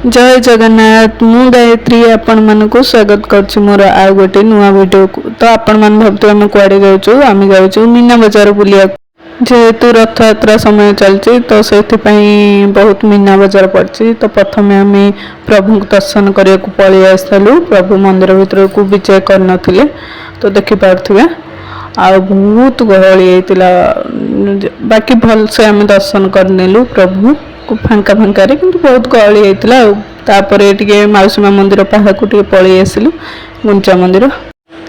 जय जगन्नाथ मु गायत्री आपण मानक स्वागत कर मोर आ गोटे नुआ वीडियो को। तो आपण मान भावतु आम कुआडे जाऊँ आम जाऊँ मीना बजार बुलिया जेहेतु रथ यात्रा समय चलती तो से बहुत मीना बजार पड़ी। तो प्रथम आम प्रभु दर्शन करने को पलि आसलु प्रभु मंदिर भीतर को विजय कर तो देखिपे आ बहुत गहली होता बाकी भल से आम दर्शन करनेलु प्रभु को फांका फांका रे किंतु बहुत गहली होता टे माउसी माँ मंदिर पाखक पलि आसलु गुंचा मंदिर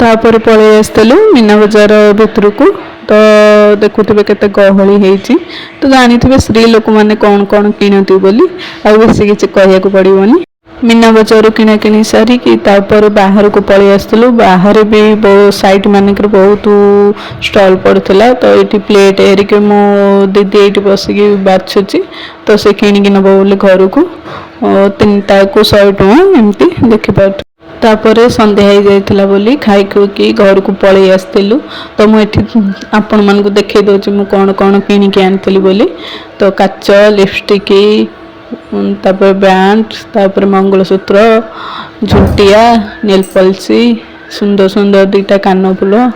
तापर पलि आसलु मीना बजार भितर को। तो देखुवे केते गहली होती तो जानी स्त्री लोक मैंने कौन कौन किणती बोली आ बेसी किसी कहया पड़ोनी मीना बजार किना किणी सारिकी तापर बाहर को पलि आसलु बाहर भी साइड मानक बहुत स्टॉल पड़ता। तो ये प्लेट एरिके मो दीदी ये बसिकी बाछुची तो से किणिकी नब बोली घर को 3टा को 100 टଙ୍କା एमती देखिपार। तापर संध्या हो जाइथिला बोली खाई खुकी घर को पलि आसलु। तो मुझे आपण मानक देखई दउची मु कौन कौन किणिकी आनी बोली। तो काच लिपस्टिक तापर बैंड तापर मंगलसूत्र झुटिया नेल पॉलिसी सुंदर सुंदर 2टा कानफुल आ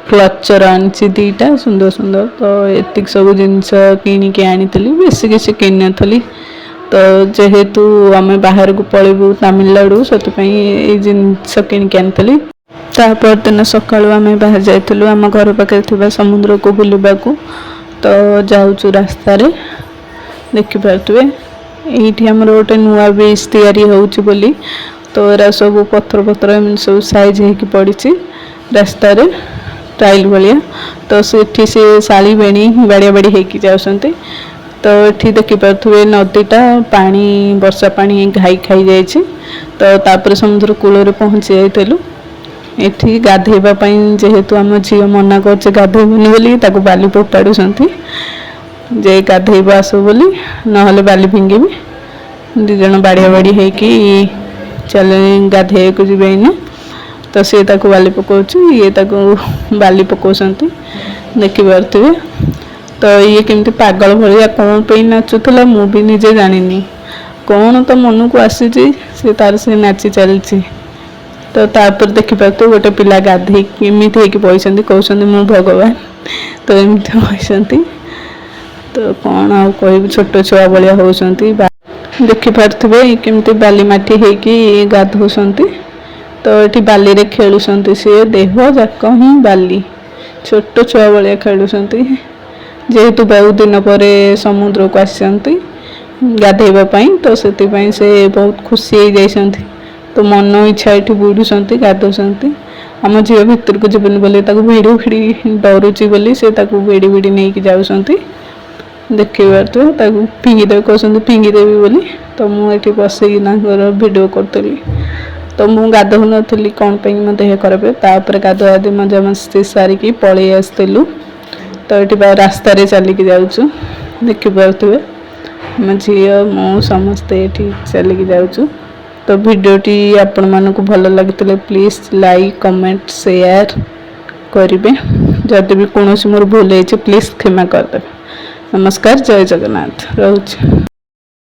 क्लचर आनी 2टा सुंदर सुंदर। तो ये सब जिनस किणिकी आनी बेसी किसी किन नी। तो जेहेतु आम बाहर को पलू तमिलनाडु से जिनस किणिकी आनी तापर दिन सका आम बाहर जाइलु आम घर पाखे समुद्र को बुलवा को। तो जाऊँ रास्तार देखिपे ये आमर गोटे नुआ बीच तैयारी होची बोली। तो एरा सब पत्थर पत्थर एम सब साइज हो पड़ी रास्तार टाइल भाया। तो से शाली बेणी बाड़िया बाड़ी होकी जाऊँच। तो ये देखिपे नदीटा पानी वर्षा पानी घाई खाई जाइए। तो तापर समुद्र कूल पहुँची जाइलु ये गाधेवाई जेहेतु आम झील मना कर गाधेबनी बोली बाली फोपाड़ू जे गाधेब आस बोली ना बाली फिंगीबी 2 जन बाड़िया बाड़ी होकी चल गाधे को जीवे इने। तो सी बाली पकाउछु ये बाली पकाउछंती देखिपे। तो ये केमती पागल भाया कौन पे नाचुला मु भी निजे जानी कौन तो मन को आसी से तार से नाची चलती। तो तापर देखिपे गोटे पिला गाधे केमिति होकी बइसंती कहउछंती मु भगवान। तो एमती बइसंती तो कौन आ कह छोट छुआ भाया होती देखिपे केमती बाली माटी होकी गाधौंती। तो ये बाली रे खेलुंट सी देह जाक ही बाली छोट छुआ भाया खेलुंट जेहेतु बहुत दिन पर समुद्र को आसती गाधेवाई। तो से बहुत खुशी हो जाती तो मन इच्छा ये बुड़ुंट गाधौंट आम झील भितर को जीवन बोली भिड़ी भिड़ी डरुची बोली से भिड़ी भिड़ी नहीं जाऊँच देखिए फिंगीदेवी कहते फिंगीदेवी बोली। तो मुझे बसिना भिडियो करी तो मुझे गाधो नी कौन पे मो देह खराब तापर गाधुआ आदि मजा मस्ती सारिकी पलि आसलु। तो ये रास्त चलिकी जाऊँ देखिपे आम झील मु समस्ते ये चलिकी जाऊँ। तो भिडियोटी आपण मानक भल लगी प्लीज लाइक कमेंट शेयर करेंगे जदि भी कौन मोर भूल है प्लीज क्षमा करदे। नमस्कार जय जगन्नाथ रोच।